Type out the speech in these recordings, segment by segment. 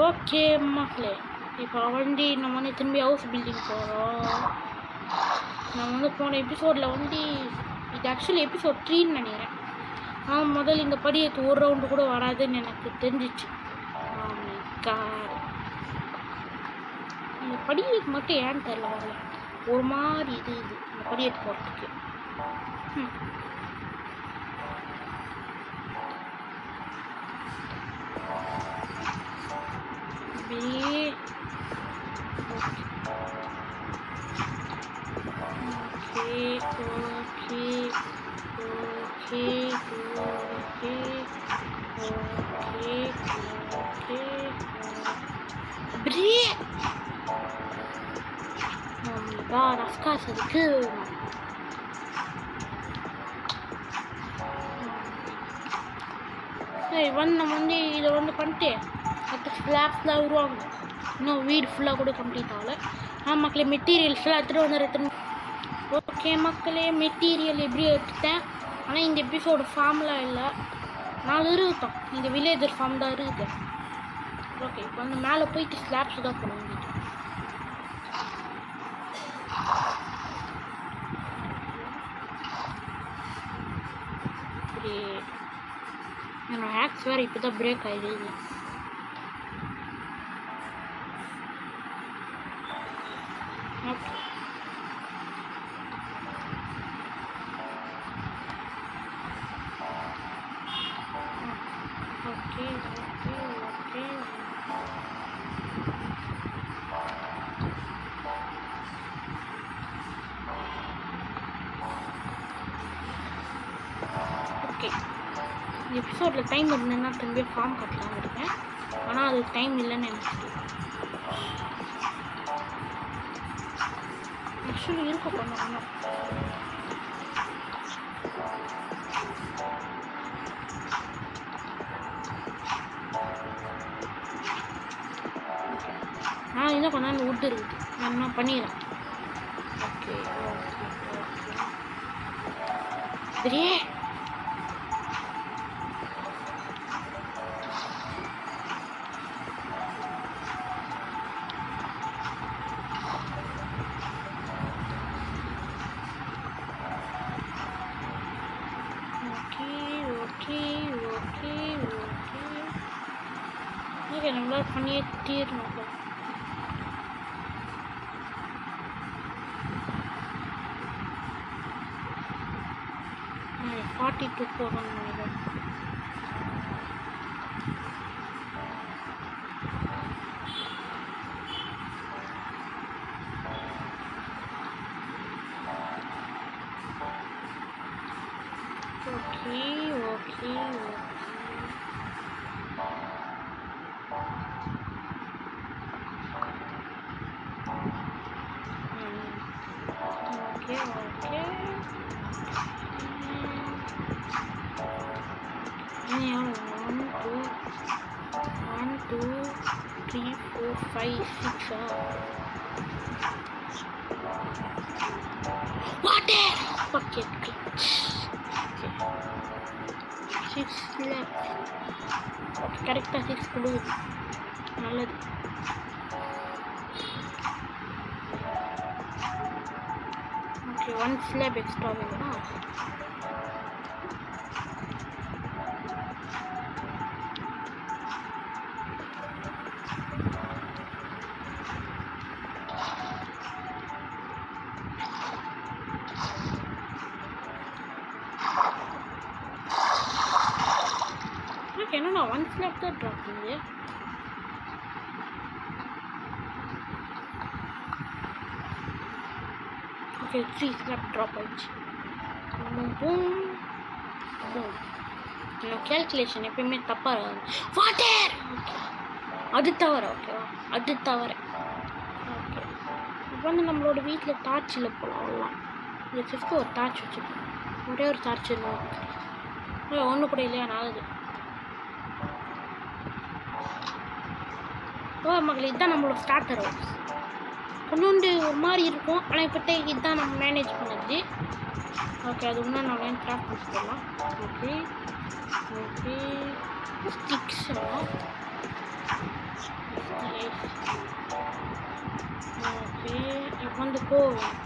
Okay மக்களே, இப்போ வண்டி நம்ம வந்து திரும்பி ஹவுஸ் பில்டிங் போகிறோம். நம்ம வந்து போன எபிசோடில் வந்து இது ஆக்சுவலி எபிசோட் 3ன்னு நினைக்கிறேன். ஆனால் முதல்ல இந்த படியேற்று ஒரு ரவுண்டு கூட வராதுன்னு எனக்கு தெரிஞ்சிச்சு. இந்த படியேற்று மட்டும் ஏன்னு தெரியல, வரல ஒரு மாதிரி இது இந்த படியேற்று போகிறதுக்கு. இருக்கு நம்ம வந்து இதை வந்து பண்ணிட்டு அடுத்த ஸ்லாப்ஸ்லாம் உருவாகணும். இன்னும் வீடு ஃபுல்லாக கூட கம்ப்ளீட் ஆகலை. மக்களே மெட்டீரியல்ஸ்லாம் எடுத்துகிட்டு வந்துடுறேன். ஓகே மக்களே, மெட்டீரியல் எப்படி எடுத்துட்டேன். ஆனால் இந்த எபிசோடு ஃபார்ம்லாம் இல்லை, 4 இருக்கட்டும். இந்த வில்லேஜர் ஃபார்ம் தான் இருக்குது. ஓகே, இப்போ வந்து மேலே போயிட்டு ஸ்லாப்ஸ் தான் போகணும். என்னோட ஹேக்ஸ் வேறு இப்போ தான் பிரேக் ஆகிடுது. ஓகே, எபிசோடில் டைம் இருந்ததுன்னா திரும்பி ஃபார்ம் கட்டலாம் இருக்கேன். ஆனால் அது டைம் இல்லைன்னு எனக்கு ஆக்சுவலி இருக்க பண்ணணும். இன்னும் கொஞ்ச நாள் வுட் இருக்குது, நான் பண்ணிடுறேன். ஓகே சரியே. ஓகே நம்மளால் பண்ணியே தீரணும். 42 போகணும் நினைக்கிறேன். Okay One, two, three, 4, 5, 6. Water bucket clutch. Okay. 6 left. Okay, correct. 6 blue. நல்லது. Okay, 1 slab extra வேணுமா? என்னன்னா 1 slab தான் ட்ராப் பண்ணுது. ஓகே 3 slab ட்ராப் ஆயிடுச்சு. கேல்குலேஷன் எப்பயுமே தப்பா இருக்கும். வாட்டர் அது தவிர ஓகேவா, அது தவிர ஓகே. இப்போ வந்து நம்மளோட வீட்டில் டார்ச்சில் போகலாம். அவ்வளோலாம் இந்த சிஸ்க்கு ஒரு டார்ச் வச்சுருக்கோம். ஒரே ஒரு டார்ச் இருக்கும், ஒன்று கூட இல்லையா நாலு. மகளே இதுதான் நம்மளோட ஸ்டார்டர் ஹவுஸ். கொஞ்சோண்டு ஒரு மாதிரி இருக்கும், ஆனால் இப்போட்டே இதுதான் நம்ம மேனேஜ் பண்ணுறது. ஓகே, அது இன்னும் நம்ம ஏன் கிராஃப்ட் பண்ணிக்கலாம். ஓகே ஸ்டிக்ஸ் போவேன்.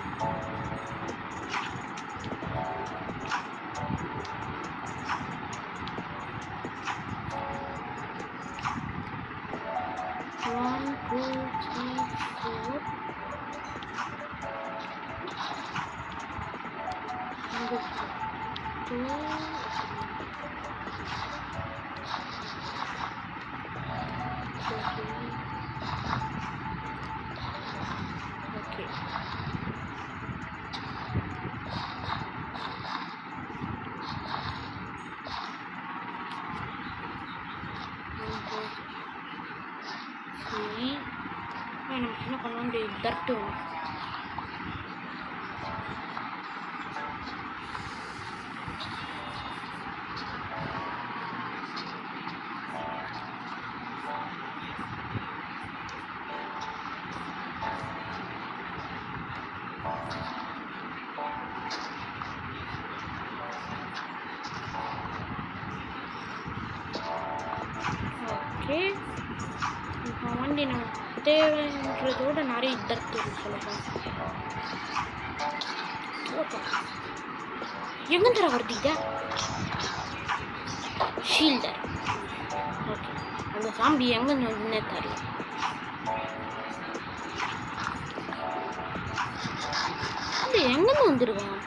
One, two, three, four. Two. Okay. நமக்கு என்ன பண்ண முடியும்? தட்டு ஓகே. இப்போ வண்டி நம்ம தேவைன்றதோட நிறைய தட்டு சொல்லலாம். எங்க தர வருது ஷீல்டர்? ஓகே, அந்த சாம்பி எங்க வந்துன்னே தெரியல. இது எங்கன்னு வந்துருவான்?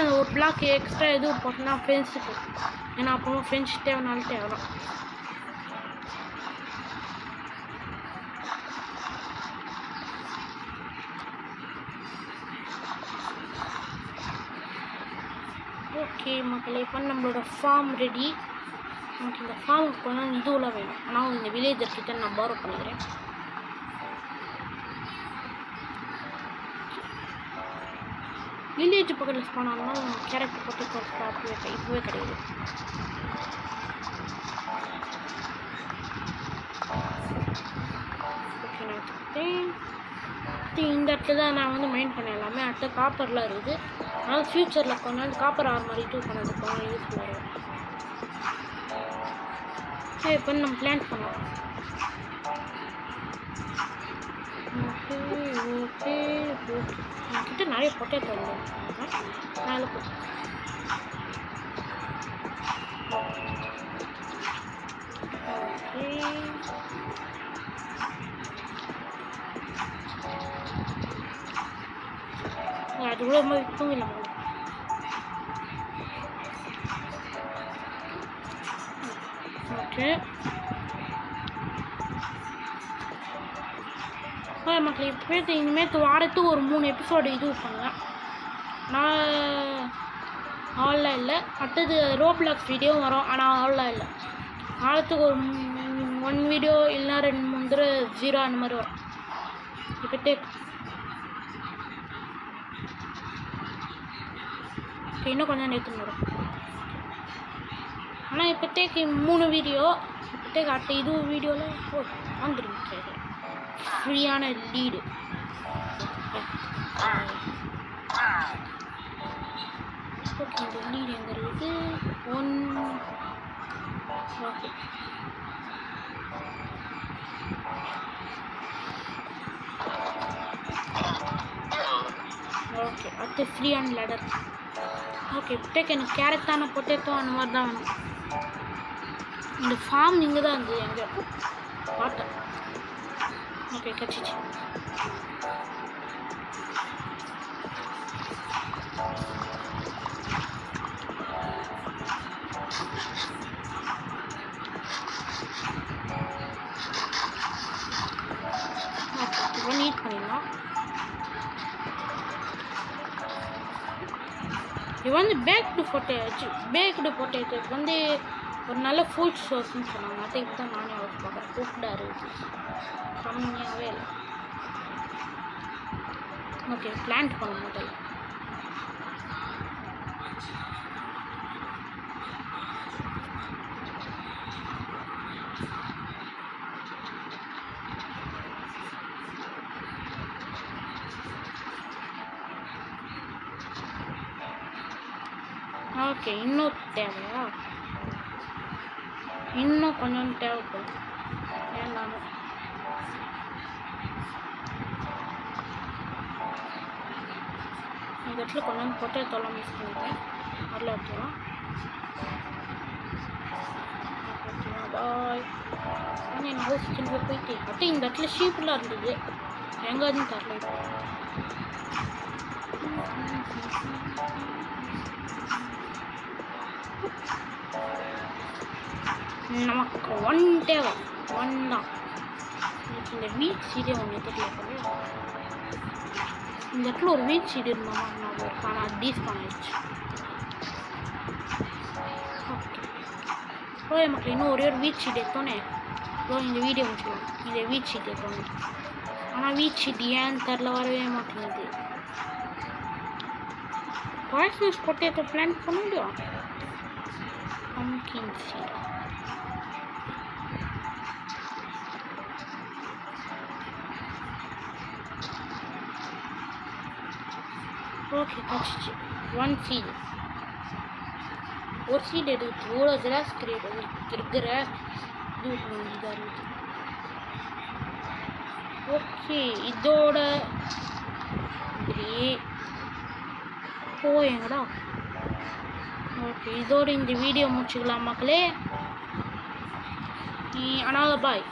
அந்த ஒரு பிளாக் எக்ஸ்ட்ரா எதுவும் போட்டோன்னா ஃப்ரெண்ட்ஸுக்கு, ஏன்னா அப்போ ஃப்ரெண்ட்ஸ் தேவைனாலும் தேவைதான். ஓகே மக்களே, இப்போ நம்மளோட ஃபார்ம் ரெடி. நமக்கு இந்த ஃபார்முக்கு கொஞ்சம் இதுவெல்லாம் வேணும். ஆனால் இந்த வில்லேஜர் கிட்ட நான் பாரோ பண்ணிக்கிறேன். வில்லேஜ் பக்கத்தில் ஸ்பான் ஆனால் கேரக்டர் போட்டு இப்போவே கிடையாது. ஓகே, நான் வச்சுக்கிட்டேன். இந்த இடத்துல தான் நான் வந்து மைண்ட் பண்ண எல்லாமே. அடுத்த காப்பர்லாம் இருக்குது. அதனால் ஃப்யூச்சரில் கொஞ்ச நாள் காப்பர் ஆறு மாதிரி டூ பண்ணதுக்கு கொஞ்சம் யூஸ்ஃபுல்லாக இருக்கும். சரி, இப்போ நம்ம பிளான் பண்ணலாம். ஓகே ஓகே ஓகே, என்கிட்ட நிறைய பொட்டேட்டோ மேலே போட்டு அது கூட ரொம்ப தூங்கல. ஓகே மக்கள், இப்போ இனிமேல் வாரத்துக்கு ஒரு 3 எபிசோடு இது பண்ணலாம். நான் ஆன்லைன் இல்லை, அடுத்தது ரோப்ளாக்ஸ் வீடியோ வரும். ஆனால் ஆன்லைன் இல்லை. வாரத்துக்கு ஒரு 1 வீடியோ இல்லைனா 2-3 தடவை 0 அந்த மாதிரி வரும். இப்போ இன்னும் கொஞ்சம் நேற்று வரும். ஆனால் இப்போதைக்கு 3 வீடியோ. இப்போதைக்கு அடுத்த இது வீடியோவில் வந்துடும் ஃப்ரீயான லீடு. ஓகே, இந்த லீடு எங்கே இருக்குது? 1 ஓகே. ஓகே, அடுத்து ஃப்ரீயான லெடர். ஓகே, இப்போதைக்கு எனக்கு கேரட்டான பொட்டேட்டோ அந்த மாதிரி தான் வேணும். இந்த ஃபார்ம் இங்கே தான் இருந்தது, எங்கே பார்த்தேன். ஓகே, கிடச்சிச்சு. இப்போ நீட் பண்ணிடலாம். இது வந்து பேக்டு பொட்டேட்டோக்கு வந்து ஒரு நல்ல ஃபுட் சோர்ஸ்ன்னு சொன்னாங்க. அதுக்கு தான் நானே ஒர்க் பார்க்குறேன். ஃபுட்டாக இருக்குது, கம்மியாகவே இல்லை. ஓகே, பிளான்ட் பண்ண முதல்ல. ஓகே, இன்னும் தேவையா? இன்னும் கொஞ்சம் தேவைப்படும். வேண்டாம், இந்த இடத்துல கொஞ்சம் பொட்டேட்டோலாம் மிக்ஸ் பண்ணிக்கிறேன். அதில் வச்சுக்கலாம். பாய். ஆனால் என் ஹவுஸ் கிச்சனுக்கு போயிட்டு அப்போ இந்த இடத்துல ஷீப்லாம் இருந்தது, எங்கேன்னு தரல. நமக்கு 1 தேவை, 1 தான். இந்த வீட் சீடே ஒன்று தெரியல. இந்த இடத்துல ஒரு வீட் சீடு இருந்தாமா நான் ஒரு ஆனால் டீஸ் பண்ணிடுச்சு. ஓகே மக்கள், இன்னும் ஒரே ஒரு வீட் ஷீட் எடுத்தோன்னே இந்த வீடியோ முடிச்சுக்கலாம். இந்த வீட் ஷீட் எடுத்தோன்னே, ஆனால் வீட் ஷீட் ஏன்னு தெரில, வரவே மாட்டேங்குது. பாய்ஸ்னஸ் பொட்டேட்டோ பிளான் பண்ண முடியும். Pumpkin seat. ஓகே, கச்சிச்சு. 1 சீடு, ஒரு சீட் எடுத்து இவ்வளோ ஜெராக்ஸ் கிரியேட் இருக்கிற இது இதாக இருக்குது. ஓகே, இதோட போயங்கடா. ஓகே, இதோட இந்த வீடியோ முடிச்சுக்கலாம் மக்களே. ஆனால் பாய்.